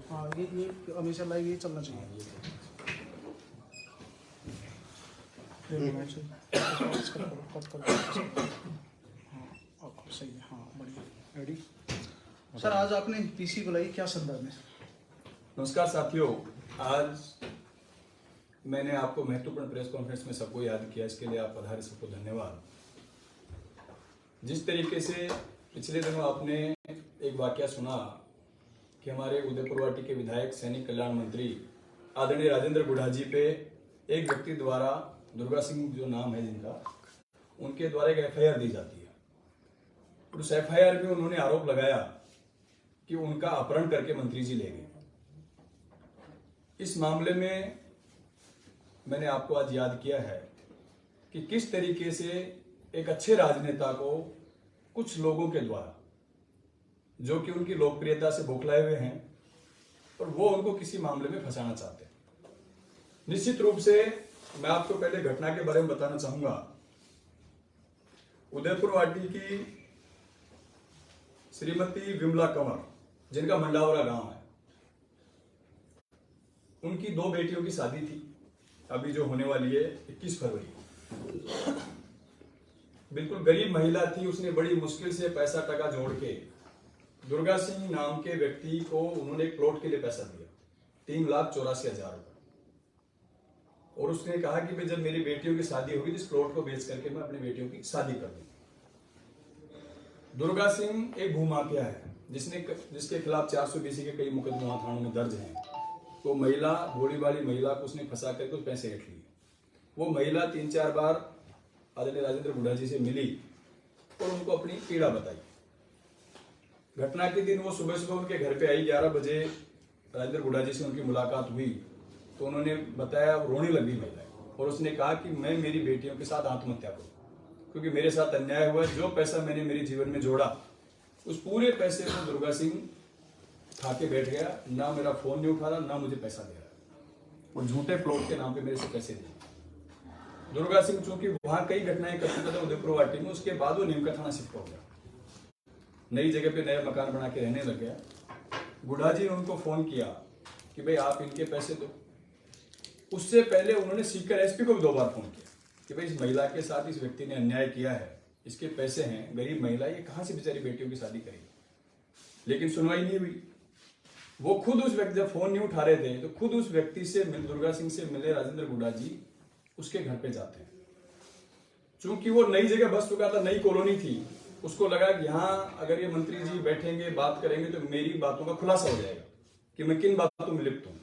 हाँ ये हमेशा लाइव ये चलना चाहिए। कट कर हाँ अब सही है। हाँ बढ़िया रेडी। सर आज आपने पीसी बुलाई क्या संदर्भ में? नमस्कार साथियों, आज मैंने आपको महत्वपूर्ण प्रेस कॉन्फ्रेंस में सबको याद किया, इसके लिए आप पधारे, सबको धन्यवाद। जिस तरीके से पिछले दिनों आपने एक वाकया सुना कि हमारे उदयपुरवाटी के विधायक सैनिक कल्याण मंत्री आदरणीय राजेंद्र गुढ़ा जी पे एक व्यक्ति द्वारा, दुर्गा सिंह जो नाम है जिनका, उनके द्वारा एक एफआईआर दी जाती है। और उस एफआईआर में उन्होंने आरोप लगाया कि उनका अपहरण करके मंत्री जी ले गए। इस मामले में मैंने आपको आज याद किया है कि किस तरीके से एक अच्छे राजनेता को कुछ लोगों के द्वारा, जो कि उनकी लोकप्रियता से बौखलाए हुए हैं, और वो उनको किसी मामले में फंसाना चाहते हैं। निश्चित रूप से मैं आपको पहले घटना के बारे में बताना चाहूंगा। उदयपुरवाटी की श्रीमती विमला कंवर, जिनका मंडावरा गांव है, उनकी 2 बेटियों की शादी थी, अभी जो होने वाली है 21 फरवरी। बिल्कुल गरीब महिला थी, उसने बड़ी मुश्किल से पैसा टका जोड़ के दुर्गा सिंह नाम के व्यक्ति को उन्होंने एक प्लॉट के लिए पैसा दिया, 3,84,000 रुपए। और उसने कहा कि भाई जब मेरी बेटियों की शादी होगी तो इस प्लॉट को बेच करके मैं अपनी बेटियों की शादी कर दूंगा। दुर्गा सिंह एक भूमाफिया है जिसके खिलाफ 420 के कई मुकदमा थानों में दर्ज हैं। तो महिला, भोली वाली महिला को उसने फंसा करके उस पैसे रख लिए। वो महिला 3-4 बार आदरणीय राजेंद्र गुढ़ा जी से मिली और उनको अपनी पीड़ा बताई। घटना के दिन वो सुबह उनके घर पे आई, 11 बजे राजेंद्र गुढ़ा जी से उनकी मुलाकात हुई तो उन्होंने बताया, रोने लगी महिला, और उसने कहा कि मैं मेरी बेटियों के साथ आत्महत्या करूं क्योंकि मेरे साथ अन्याय हुआ। जो पैसा मैंने मेरे जीवन में जोड़ा, उस पूरे पैसे को दुर्गा सिंह खा के बैठ गया। ना मेरा फोन नहीं उठा रहा, ना मुझे पैसा दे रहा, और झूठे प्लॉट के नाम पे मेरे से पैसे दे। दुर्गा सिंह चूंकि वहां कई घटनाएं कर चुका था उदयपुरवाटी में, उसके बाद वो नीमका थाना शिफ्ट हो गया, नई जगह पे नया मकान बना के रहने लग गया। गुढ़ा जी ने उनको फोन किया कि भाई आप इनके पैसे दो। उससे पहले उन्होंने सीकर एसपी को भी 2 बार फोन किया कि भाई इस महिला के साथ इस व्यक्ति ने अन्याय किया है, इसके पैसे हैं, गरीब महिला, ये कहां से बेचारी बेटियों की शादी करेगी। लेकिन सुनवाई नहीं हुई। वो खुद उस व्यक्ति, जब फोन नहीं उठा रहे थे तो खुद उस व्यक्ति से, दुर्गा सिंह से मिले राजेंद्र गुढ़ा जी उसके घर पे जाते हैं। चूंकि वो नई जगह बस चुका था, नई कॉलोनी थी, उसको लगा कि यहाँ अगर ये मंत्री जी बैठेंगे, बात करेंगे तो मेरी बातों का खुलासा हो जाएगा कि मैं किन बातों में लिप्त हूं।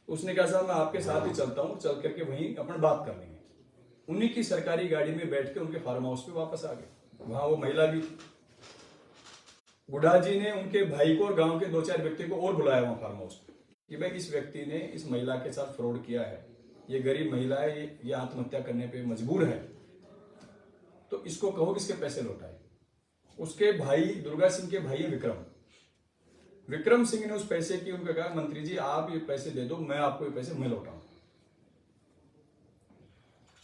उसने कहा साहब मैं आपके साथ ही चलता हूं, चल करके वहीं अपन बात कर लेंगे। उन्हीं की सरकारी गाड़ी में बैठ के उनके फार्म हाउस पे वापस आ गए। वहां वो महिला भी थी। गुढ़ा जी ने उनके भाई को और गांव के 2-4 व्यक्ति को और बुलाया वहां फार्म हाउस पे कि भाई इस व्यक्ति ने इस महिला के साथ फ्रॉड किया है, ये गरीब महिला है, ये आत्महत्या करने पे मजबूर है, तो इसको कहो कि इसके पैसे लौटाए। उसके भाई, दुर्गा सिंह के भाई है विक्रम सिंह ने उस पैसे की उनको कहा, मंत्री जी आप ये पैसे दे दो, मैं आपको ये पैसे मैं लौटाऊं।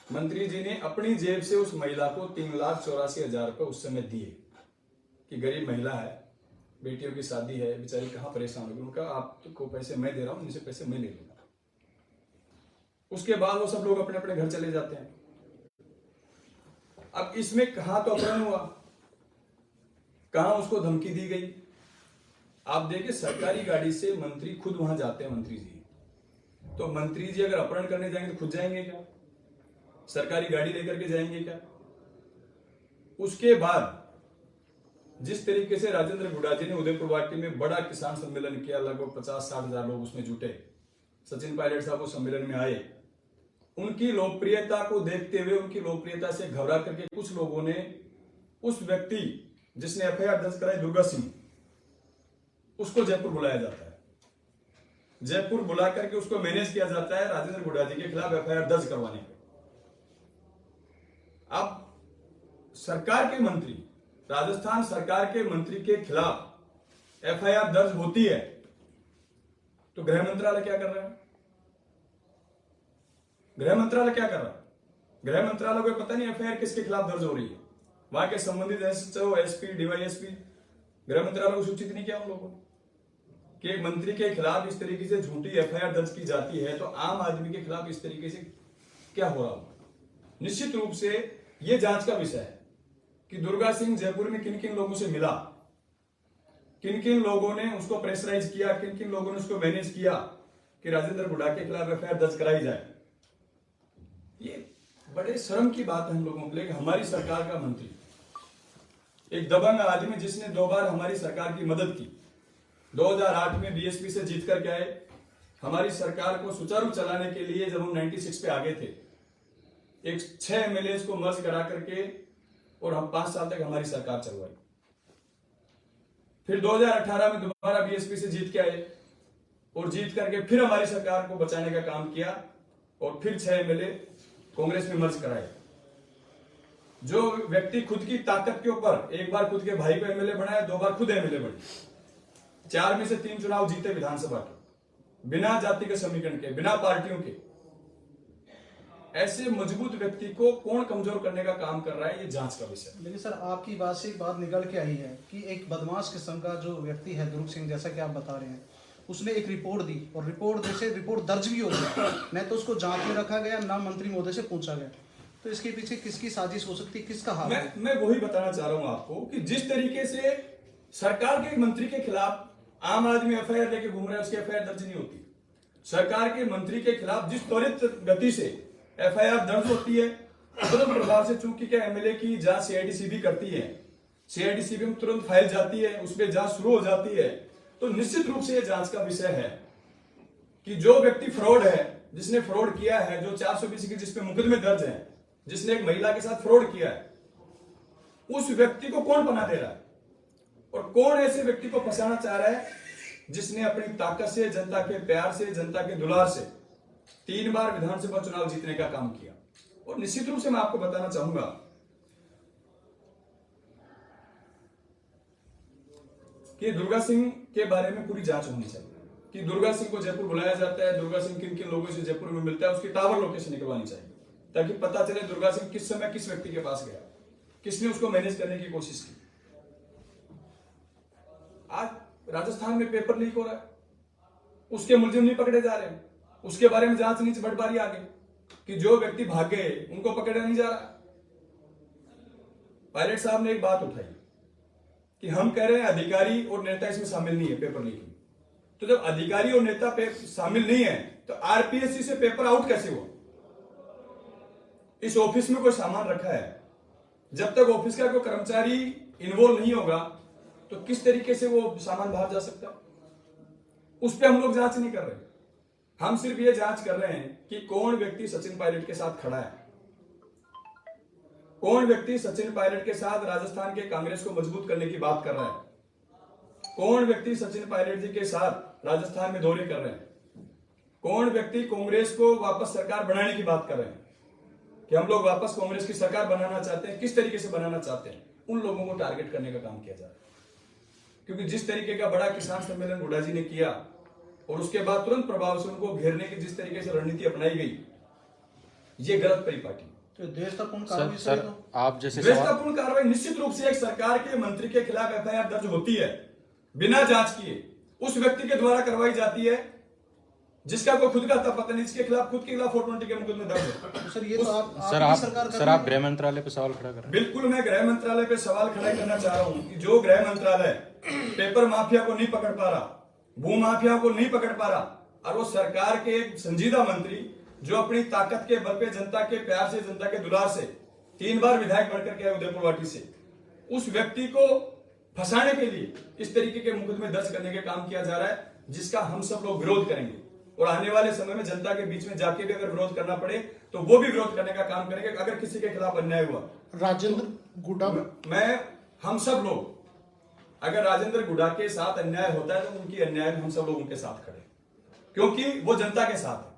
मंत्री जी ने अपनी जेब से उस महिला को 3,84,000 रुपए उस समय दिए कि गरीब महिला है, बेटियों की शादी है, बेचारी कहां परेशान होगी। उनका आपको पैसे मैं दे रहा हूं, इनसे पैसे मैं ले लूंगा। उसके बाद वो सब लोग अपने अपने घर चले जाते हैं। अब इसमें कहां तो अपहरण हुआ, कहां उसको धमकी दी गई। आप देखिए, सरकारी गाड़ी से मंत्री खुद वहां जाते हैं। मंत्री जी तो मंत्री जी अगर अपहरण करने जाएंगे तो खुद जाएंगे क्या? सरकारी गाड़ी लेकर के जाएंगे क्या? उसके बाद जिस तरीके से राजेंद्र गुढ़ा जी ने उदयपुरवाटी में बड़ा किसान सम्मेलन किया, लगभग 50-60 हजार लोग उसमें जुटे, सचिन पायलट साहब उस सम्मेलन में आए। उनकी लोकप्रियता को देखते हुए, उनकी लोकप्रियता से घबरा करके कुछ लोगों ने उस व्यक्ति जिसने एफआईआर दर्ज कराई, दुर्गा सिंह, उसको जयपुर बुलाया जाता है। जयपुर बुला करके उसको मैनेज किया जाता है राजेंद्र गुढ़ा जी के खिलाफ एफआईआर दर्ज करवाने के। अब सरकार के मंत्री, राजस्थान सरकार के मंत्री के खिलाफ एफआईआर दर्ज होती है तो गृह मंत्रालय क्या कर रहा है? गृह मंत्रालय क्या कर रहा है? गृह मंत्रालय को पता नहीं एफआईआर किसके खिलाफ दर्ज हो रही है। वहां के संबंधित एसएचओ, एसपी, डीवाईएसपी, गृह मंत्रालय को सूचित नहीं किया उन लोगों ने। कि एक मंत्री के खिलाफ इस तरीके से झूठी एफआईआर दर्ज की जाती है, तो आम आदमी के खिलाफ इस तरीके से क्या हो रहा होगा? निश्चित रूप से यह जांच का विषय है कि दुर्गा सिंह जयपुर में किन किन लोगों से मिला, किन किन लोगों ने उसको प्रेशराइज किया, किन किन लोगों ने उसको मैनेज किया कि राजेंद्र गुडा के खिलाफ एफआईआर दर्ज कराई जाए। ये बड़े शर्म की बात है हम लोगों के लिए कि हमारी सरकार का मंत्री, एक दबंग आदमी जिसने 2 बार हमारी सरकार की मदद की, 2008 में बीएसपी से जीत करके आए, हमारी सरकार को सुचारू चलाने के लिए जब हम 96 पे आगे थे, एक 6 एमएलए को मर्ज करा करके और हम 5 साल तक हमारी सरकार चलवाई। फिर 2018 में दोबारा बीएसपी से जीत के आए और जीत करके फिर हमारी सरकार को बचाने का काम किया और फिर 6 एमएलए कांग्रेस में मर्ज कराए। जो व्यक्ति खुद की ताकत के ऊपर एक बार खुद के भाई को एमएलए बनाया, 2 बार खुद एमएलए बने, 4 में से 3 चुनाव जीते विधानसभा के, बिना जाति के समीकरण के, बिना पार्टियों के। ऐसे मजबूत व्यक्ति को कौन कमजोर करने का काम कर रहा है, ये जांच का विषय। लेकिन सर आपकी बात से एक बात निकल के आई है कि एक बदमाश किस्म का जो व्यक्ति है दुर्ग सिंह, जैसा कि आप बता रहे हैं, उसने एक रिपोर्ट दी और रिपोर्ट दर्ज भी हो गई, न तो उसको जांच में रखा गया, ना मंत्री महोदय से पूछा गया। तो इसके पीछे किसकी साजिश हो सकती है, किसका हाथ है? मैं वही बताना चाह रहा हूं आपको कि जिस तरीके से सरकार के मंत्री के खिलाफ आम आदमी एफआईआर लेके घूम रहा है, उसकी एफआईआर दर्ज नहीं होती। सरकार के मंत्री के खिलाफ जिस त्वरित गति से एफआईआर दर्ज होती है, तुरंत प्रभाव से, चूंकि क्या एमएलए की जांच सीआईडी करती है, सीआईडी में तुरंत फाइल जाती है, उसपे जांच शुरू हो जाती है। तो निश्चित रूप से यह जांच का विषय है कि जो व्यक्ति फ्रॉड है, जिसने फ्रॉड किया है, जो 420 की जिसपे मुकदमे दर्ज है, जिसने एक महिला के साथ फ्रॉड किया है, उस व्यक्ति को कौन बना दे रहा है और कौन ऐसे व्यक्ति को फंसाना चाह रहा है जिसने अपनी ताकत से, जनता के प्यार से, जनता के दुलार से 3 बार विधानसभा चुनाव जीतने का काम किया। और निश्चित रूप से मैं आपको बताना चाहूंगा कि दुर्गा सिंह के बारे में पूरी जांच होनी चाहिए कि दुर्गा सिंह को जयपुर बुलाया जाता है, दुर्गा सिंह किन किन लोगों से जयपुर में मिलता है, उसकी टावर लोकेशन निकलवानी चाहिए ताकि पता चले दुर्गा सिंह किस समय किस व्यक्ति के पास गया, किसने उसको मैनेज करने की कोशिश की। आज राजस्थान में पेपर लीक हो रहा है, उसके मुलजिम नहीं पकड़े जा रहे, उसके बारे में जांच नहीं बढ़ पा रही आगे कि जो व्यक्ति भाग गए उनको पकड़ा नहीं जा रहा। पायलट साहब ने एक बात उठाई कि हम कह रहे हैं अधिकारी और नेता इसमें शामिल नहीं है पेपर लीक में। तो जब अधिकारी और नेता शामिल नहीं है तो आरपीएससी से पेपर आउट कैसे हुआ? इस ऑफिस में कोई सामान रखा है, जब तक ऑफिस का कोई कर्मचारी इन्वॉल्व नहीं होगा तो किस तरीके से वो सामान बाहर जा सकता है? उस पर हम लोग जांच नहीं कर रहे। हम सिर्फ ये जांच कर रहे हैं कि कौन व्यक्ति सचिन पायलट के साथ खड़ा है, कौन व्यक्ति सचिन पायलट के साथ राजस्थान के कांग्रेस को मजबूत करने की बात कर रहा है, कौन व्यक्ति सचिन पायलट जी के साथ राजस्थान में दौरे कर रहे हैं, कौन व्यक्ति कांग्रेस को वापस सरकार बनाने की बात कर रहे हैं कि हम लोग वापस कांग्रेस की सरकार बनाना चाहते हैं, किस तरीके से बनाना चाहते हैं, उन लोगों को टारगेट करने का काम किया जा रहा है। क्योंकि जिस तरीके का बड़ा किसान सम्मेलन हुड्डा जी ने किया और उसके बाद तुरंत प्रभाव से उनको घेरने की जिस तरीके से रणनीति अपनाई गई, ये गलत परिपाटी। तो देशतापूर्ण कार्रवाई सर आप जैसे देशतापूर्ण कार्रवाई निश्चित रूप से एक सरकार के मंत्री के खिलाफ एफआईआर दर्ज होती है बिना जांच किए, उस व्यक्ति के द्वारा करवाई जाती है जिसका कोई खुद का पता नहीं, जिसके खिलाफ खुद के खिलाफ 420 के मुकदमे दर्ज है। तो सर ये तो आप गृह मंत्रालय पे सवाल खड़ा कर रहे हैं। बिल्कुल, मैं गृह मंत्रालय पे सवाल खड़ा करना चाह रहा हूं कि जो गृह मंत्रालय पेपर माफिया को नहीं पकड़ पा रहा, भू माफिया को नहीं पकड़ पा रहा, और वो सरकार के एक संजीदा मंत्री जो अपनी ताकत के बल पे, जनता के प्यार से, जनता के दुलार से 3 बार विधायक बनकर के आए उदयपुर वाटी से, उस व्यक्ति को फंसाने के लिए इस तरीके के मुकदमे दर्ज करने का काम किया जा रहा है, जिसका हम सब लोग विरोध करेंगे। और आने वाले समय में जनता के बीच में जाके भी अगर विरोध करना पड़े तो वो भी विरोध करने का काम करेंगे अगर किसी के खिलाफ अन्याय हुआ। राजेंद्र गुडा हम सब लोग अगर राजेंद्र गुडा के साथ अन्याय होता है तो उनकी अन्याय में हम सब लोग उनके साथ खड़े, क्योंकि वो जनता के साथ है।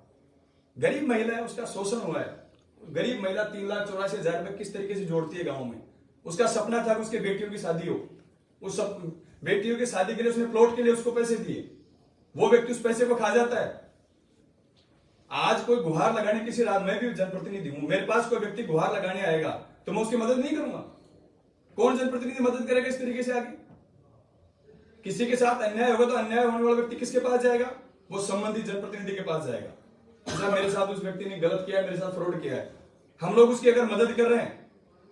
गरीब महिला है, उसका शोषण हुआ है। गरीब महिला 3,84,000 रुपए किस तरीके से जोड़ती है गांव में। उसका सपना था कि उसके बेटियों की शादी हो, उस सब बेटियों की शादी के लिए उसने प्लॉट के लिए उसको पैसे दिए, वो व्यक्ति उस पैसे को खा जाता है। आज कोई गुहार लगाने किसी रात, मैं भी जनप्रतिनिधि हूं, मेरे पास कोई व्यक्ति गुहार लगाने आएगा तो मैं उसकी मदद नहीं करूंगा। कौन जनप्रतिनिधि मदद करेगा इस तरीके से आगे? किसी के साथ अन्याय होगा तो अन्याय होने वाला व्यक्ति किसके पास जाएगा? वो संबंधित जनप्रतिनिधि के पास जाएगा। जैसा मेरे साथ उस व्यक्ति ने गलत किया है, मेरे साथ फ्रॉड किया है, हम लोग उसकी अगर मदद कर रहे हैं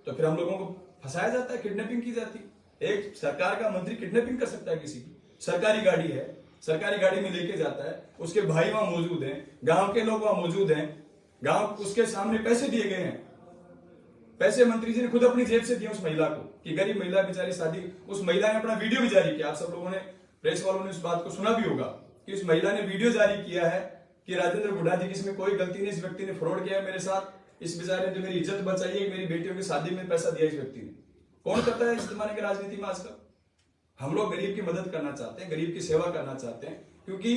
तो फिर हम लोगों को फंसाया जाता है, किडनैपिंग की जाती है। एक सरकार का मंत्री किडनैपिंग कर सकता है किसी की? सरकारी गाड़ी है, सरकारी गाड़ी में लेके जाता है, उसके भाई वहां मौजूद हैं, गांव के लोग वहां मौजूद हैं, गांव उसके सामने पैसे दिए गए हैं, पैसे मंत्री जी ने खुद अपनी जेब से दिए उस महिला को कि गरीब महिला बेचारी शादी, उस महिला ने अपना वीडियो भी जारी किया। आप सब लोगों ने, प्रेस वालों ने इस बात को सुना भी होगा कि उस महिला ने वीडियो जारी किया है कि राजेंद्र गुढ़ा जी की इसमें कोई गलती नहीं, इस व्यक्ति ने फ्रॉड किया है मेरे साथ, इस बेचारे ने जो मेरी इज्जत बचाई है, मेरी बेटियों की शादी में पैसा दिया इस व्यक्ति ने। कौन करता है इस जमाने की राजनीति में आजकल? हम लोग गरीब की मदद करना चाहते हैं, गरीब की सेवा करना चाहते हैं, क्योंकि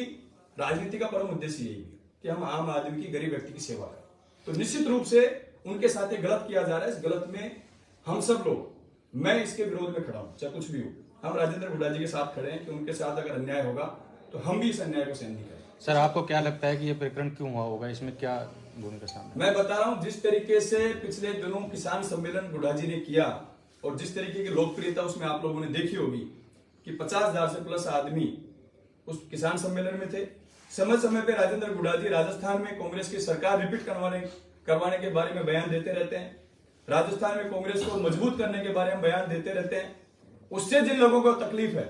राजनीति का परम उद्देश्य यही है कि हम आम आदमी की, गरीब व्यक्ति की सेवा करें। तो निश्चित रूप से उनके साथ ये गलत किया जा रहा है। इस गलत में हम सब लोग, मैं इसके विरोध में खड़ा हूं, चाहे कुछ भी हो, हम राजेंद्र गुढ़ा जी के साथ खड़े हैं कि उनके साथ अगर अन्याय होगा तो हम भी इस अन्याय को सहन नहीं करेंगे। सर, आपको क्या लगता है कि ये प्रकरण क्यों हुआ होगा? इसमें क्या भूमिका सामने? मैं बता रहा हूं, जिस तरीके से पिछले दिनों किसान सम्मेलन गुढ़ा जी ने किया और जिस तरीके की लोकप्रियता उसमें आप लोगों ने देखी होगी कि 50,000 से प्लस आदमी उस किसान सम्मेलन में थे। समय समय पे राजेंद्र गुढ़ा जी राजस्थान में कांग्रेस की सरकार रिपीट करवाने के बारे में बयान देते रहते हैं, राजस्थान में कांग्रेस को मजबूत करने के बारे में बयान देते रहते हैं। उससे जिन लोगों को तकलीफ है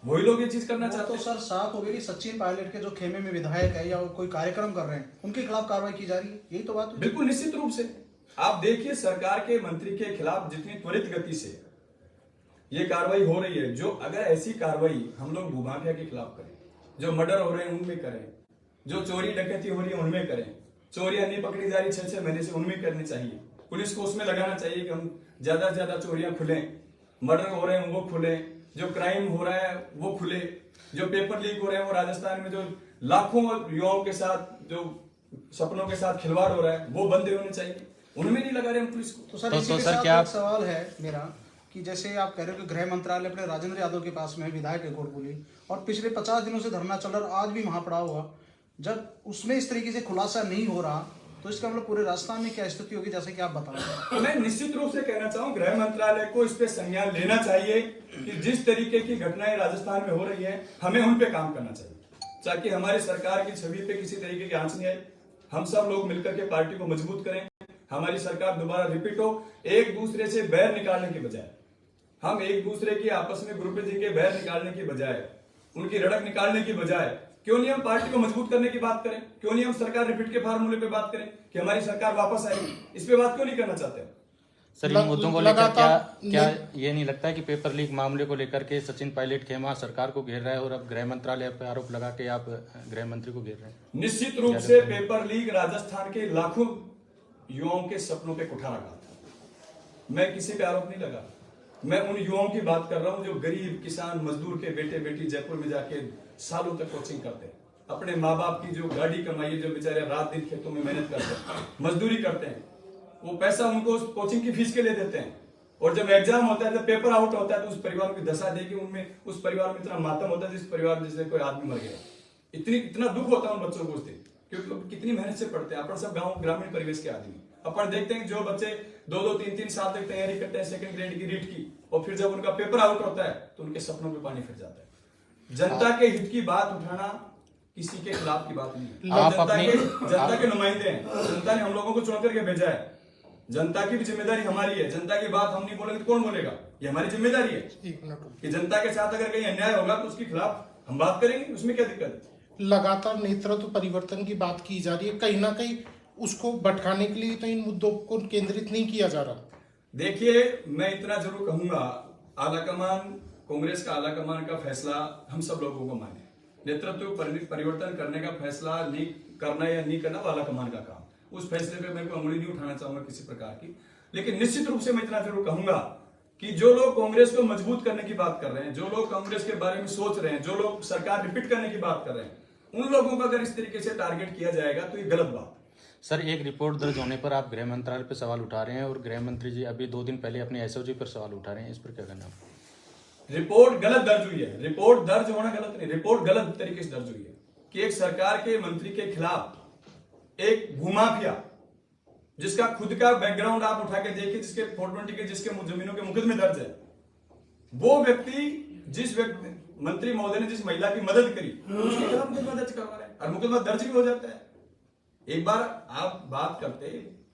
वही लोग ये चीज करना चाहते हैं। तो सर साफ हो गई, सचिन पायलट के जो खेमे में विधायक है या कोई कार्यक्रम कर रहे हैं उनके खिलाफ कार्रवाई की जा रही है, यही तो बात है। बिल्कुल निश्चित रूप से आप देखिए, सरकार के मंत्री के खिलाफ जितनी त्वरित गति से ये कार्रवाई हो रही है, जो अगर ऐसी कार्रवाई हम लोग भूमाफिया के खिलाफ करें, जो मर्डर हो रहे हैं उनमें करें, जो चोरी डकैती हो रही है उनमें करें, चोरियां नहीं पकड़ी जा रही 6-6 महीने से, उनमें करनी चाहिए। पुलिस को उसमें लगाना चाहिए कि हम ज्यादा से ज्यादा चोरियां खुलें, मर्डर हो रहे हैं वो खुले, जो क्राइम हो रहा है वो खुले, जो पेपर लीक हो रहे हैं वो राजस्थान में जो लाखों युवाओं के साथ जो सपनों के साथ खिलवाड़ हो रहा है वो बंद होने चाहिए, उनमें नहीं लगा रहे हम पुलिस को। तो सर इसी के साथ एक सवाल है मेरा कि जैसे आप कह रहे हो कि गृह मंत्रालय अपने राजेंद्र यादव के पास में विधायक रिकॉर्ड बोली और पिछले 50 दिनों से धरना चल रहा, आज भी वहां पड़ा हुआ, जब उसमें इस तरीके से खुलासा नहीं हो रहा तो इसका मतलब पूरे राजस्थान में क्या स्थिति होगी, जैसे कि आप बता रहे हैं? मैं निश्चित रूप से कहना चाहूँ गृह मंत्रालय को इस पे संज्ञान लेना चाहिए कि जिस तरीके की घटनाएं राजस्थान में हो रही है हमें उन पे काम करना चाहिए, ताकि हमारी सरकार की छवि पे किसी तरीके की आंच नहीं आए। हम सब लोग मिलकर के पार्टी को मजबूत करें, हमारी सरकार दोबारा रिपीट हो। एक दूसरे से बैर निकालने की बजाय, हम एक दूसरे की आपस में ग्रुपिंग के बैर निकालने की बजाय, उनकी रड़क निकालने की बजाय, क्यों नहीं हम पार्टी को मजबूत करने की बात करें? क्यों नहीं हम सरकार रिपीट के फार्मूले पे बात करें कि हमारी सरकार वापस आएगी? इस पे बात क्यों नहीं करना चाहते? सर, इन मुद्दों को लेकर क्या ये नहीं लगता है कि पेपर लीक मामले को लेकर के सचिन पायलट खेमा सरकार को घेर रहा है और अब गृह मंत्रालय पर आरोप लगा के आप गृह मंत्री को घेर रहे हैं? निश्चित रूप से पेपर लीक राजस्थान के लाखों युवाओं के सपनों पे कुठारा था। मैं किसी पे आरोप नहीं लगा, मैं उन युवाओं की बात कर रहा हूं जो गरीब किसान मजदूर के बेटे बेटी जयपुर में जाके सालों तक कोचिंग करते हैं, अपने माँ बाप की जो गाड़ी कमाई, जो बेचारे रात दिन खेतों में मेहनत करते हैं, मजदूरी करते हैं, वो पैसा उनको कोचिंग की फीस के लिए देते हैं, और जब एग्जाम होता है, जब पेपर आउट होता है तो उस परिवार की दशा देखी, उनमें उस परिवार में इतना मातम होता है जिस परिवार में जैसे कोई आदमी मर गया। इतना दुख होता है उन बच्चों को उस दिन, क्योंकि कितनी मेहनत से पढ़ते हैं। अपन सब गाँव ग्रामीण परिवेश के आदमी, अपन देखते हैं जो बच्चे 2-2, 3-3 साल तक तैयारी करते हैं सेकंड ग्रेड की रीट की, और फिर जब उनका पेपर आउट होता है तो उनके सपनों में पानी फिर जाता है। जनता के हित की बात उठाना किसी के खिलाफ की बात नहीं है। जनता के नुमाइंदे हैं, जनता ने हम लोगों को चुन करके भेजा है, जनता की भी जिम्मेदारी हमारी है। जनता की बात हम नहीं बोलेंगे तो कौन बोलेगा? ये हमारी जिम्मेदारी है कि जनता के साथ अगर कहीं अन्याय होगा तो उसके खिलाफ हम बात करेंगे, उसमें क्या दिक्कत है? लगातार नेतृत्व परिवर्तन की बात की जा रही है, कहीं ना कहीं उसको भटकाने के लिए तो इन मुद्दों को केंद्रित नहीं किया जा रहा। देखिए, मैं इतना जरूर कहूंगा, आलाकमान, कांग्रेस का आलाकमान का फैसला हम सब लोगों को माने। नेतृत्व परिवर्तन करने का फैसला नहीं करना या नहीं करना वो आलाकमान का काम, उस फैसले पे मैं कोई उंगली नहीं उठाना चाहूंगा किसी प्रकार की। लेकिन निश्चित रूप से मैं इतना जरूर कहूंगा कि जो लोग कांग्रेस को मजबूत करने की बात कर रहे हैं, जो लोग कांग्रेस के बारे में सोच रहे हैं, जो लोग सरकार रिपीट करने की बात कर रहे हैं, उन लोगों को अगर इस तरीके से टारगेट किया जाएगा तो ये गलत बात। सर, एक रिपोर्ट दर्ज होने पर आप गृह मंत्रालय पर सवाल उठा रहे हैं और गृह मंत्री जी अभी 2 दिन पहले अपने एसओजी पर सवाल उठा रहे हैं, इस पर क्या कहना है? रिपोर्ट गलत दर्ज हुई है। रिपोर्ट दर्ज होना गलत नहीं, रिपोर्ट गलत तरीके से दर्ज हुई है कि एक सरकार के मंत्री के खिलाफ एक भूमाफिया, जिसका खुद का बैकग्राउंड आप उठा के देखिए, जिसके 420 के जिसके जमीनों के मुकदमे दर्ज है, वो व्यक्ति, जिस व्यक्ति मंत्री महोदय ने जिस महिला की मदद करी उसके खिलाफ मुकदमा दर्ज करवा रहे हैं और मुकदमा दर्ज भी हो जाता है। एक बार आप बात करते,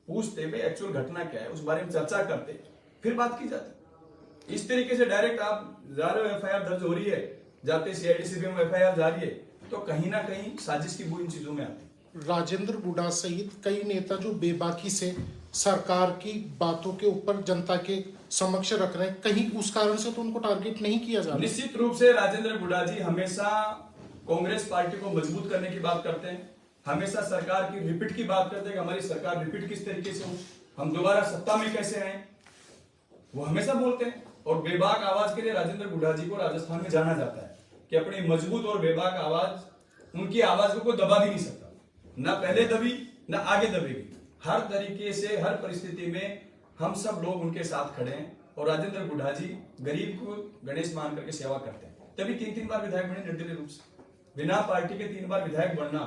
पूछते भाई एक्चुअल घटना क्या है, उस बारे में चर्चा करते, फिर बात की जाती। इस तरीके से डायरेक्ट आप जा रहे हो, एफआईआर दर्ज हो रही है, जाते सीआईडी में एफआईआर जा रही है, तो कहीं ना कहीं साजिश की बू इन चीजों में आती है। राजेंद्र बुढ़ा सहित कई नेता जो बेबाकी से सरकार की बातों के ऊपर जनता के समक्ष रख रहे हैं, कहीं उस कारण से तो उनको टारगेट नहीं किया जा रहा? निश्चित रूप से राजेंद्र बुढ़ा जी हमेशा कांग्रेस पार्टी को मजबूत करने की बात करते हैं, हमेशा सरकार की रिपीट की बात करते हैं कि हमारी सरकार रिपीट किस तरीके से हो, हम दोबारा सत्ता में कैसे आए, वो हमेशा बोलते हैं। और बेबाक आवाज के लिए राजेंद्र बुढ़ा जी को राजस्थान में जाना जाता है कि अपनी मजबूत और बेबाक आवाज, उनकी आवाज को कोई दबा भी नहीं सकता, ना पहले दबी ना आगे दबेगी। हर तरीके से हर परिस्थिति में हम सब लोग उनके साथ खड़े हैं और राजेंद्र बुढ़ा जी गरीब को गणेश मान करके सेवा करते हैं, तभी 3-3 बार विधायक बने निर्दलीय रूप से। बिना पार्टी के 3 बार विधायक बनना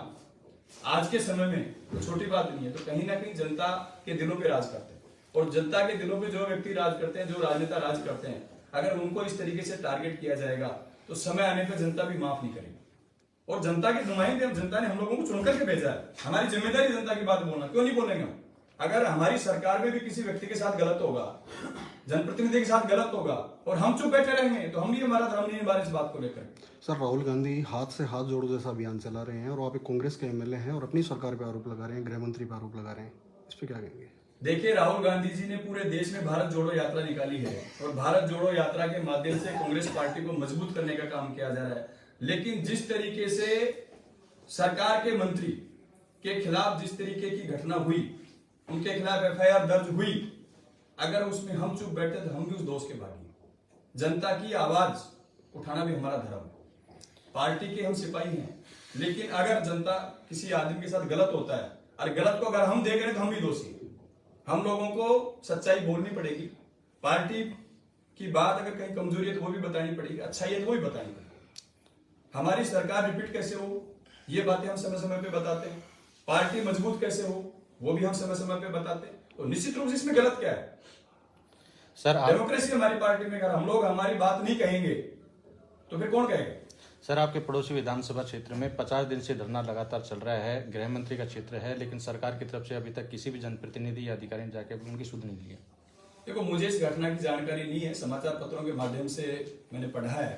आज के समय में तो छोटी बात नहीं है। तो कहीं ना कहीं जनता के दिलों पे राज करते हैं और जनता के दिलों पे जो व्यक्ति राज करते हैं, जो राजनेता राज करते हैं, अगर उनको इस तरीके से टारगेट किया जाएगा तो समय आने पर जनता भी माफ नहीं करेगी। और जनता के नुमाइंदे, जनता ने हम लोगों को चुन करके भेजा है, हमारी जिम्मेदारी जनता की बात बोलना, क्यों नहीं बोलेंगे हम? अगर हमारी सरकार में भी किसी व्यक्ति के साथ गलत होगा, जनप्रतिनिधि के साथ गलत होगा और हम चुप बैठे रहेंगे तो हम भी हमारा धर्म नहीं निभा रहे इस बात को लेकर। सर, राहुल गांधी हाथ से हाथ जोड़ो जैसा अभियान चला रहे हैं और वहाँ पे कांग्रेस के एमएलए हैं और अपनी सरकार पे आरोप लगा रहे हैं, गृह मंत्री पे आरोप लगा रहे हैं, इस पे क्या कहेंगे? देखिए, राहुल गांधी जी ने पूरे देश में भारत जोड़ो यात्रा निकाली है और भारत जोड़ो यात्रा के माध्यम से कांग्रेस पार्टी को मजबूत करने का काम किया जा रहा है। लेकिन जिस तरीके से सरकार के मंत्री के खिलाफ जिस तरीके की घटना हुई, उनके खिलाफ एफआईआर दर्ज हुई, अगर उसमें हम चुप बैठे तो हम भी उस दोष के भागी। जनता की आवाज उठाना भी हमारा धर्म है, पार्टी के हम सिपाही हैं, लेकिन अगर जनता किसी आदमी के साथ गलत होता है और गलत को अगर हम देख रहे हैं तो हम भी दोषी हैं। हम लोगों को सच्चाई बोलनी पड़ेगी, पार्टी की बात अगर कहीं कमजोरी है तो वो भी बतानी पड़ेगी, अच्छाई है तो वो भी बतानी पड़ेगी। हमारी सरकार रिपीट कैसे हो ये बातें हम समय समय पे बताते हैं, पार्टी मजबूत कैसे हो वो भी हम समय समय पे बताते हैं। तो निश्चित रूप से इसमें गलत क्या है? सर डेमोक्रेसी हमारी पार्टी में, अगर हम लोग हमारी बात नहीं कहेंगे तो फिर कौन कहेगा? सर, आपके पड़ोसी विधानसभा क्षेत्र में 50 दिन से धरना लगातार चल रहा है, गृह मंत्री का क्षेत्र है, लेकिन सरकार की तरफ से अभी तक किसी भी जनप्रतिनिधि या अधिकारी ने जाकर उनकी सुध नहीं ली है। देखो, मुझे इस घटना की जानकारी नहीं है, समाचार पत्रों के माध्यम से मैंने पढ़ा है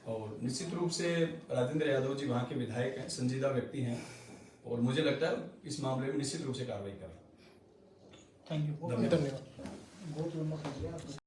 और निश्चित रूप से राजेंद्र यादव जी वहाँ के विधायक हैं, संजीदा व्यक्ति हैं और मुझे लगता है इस मामले में निश्चित रूप से कार्रवाई करें। Thank you. धन्यवाद। बहुत लंबा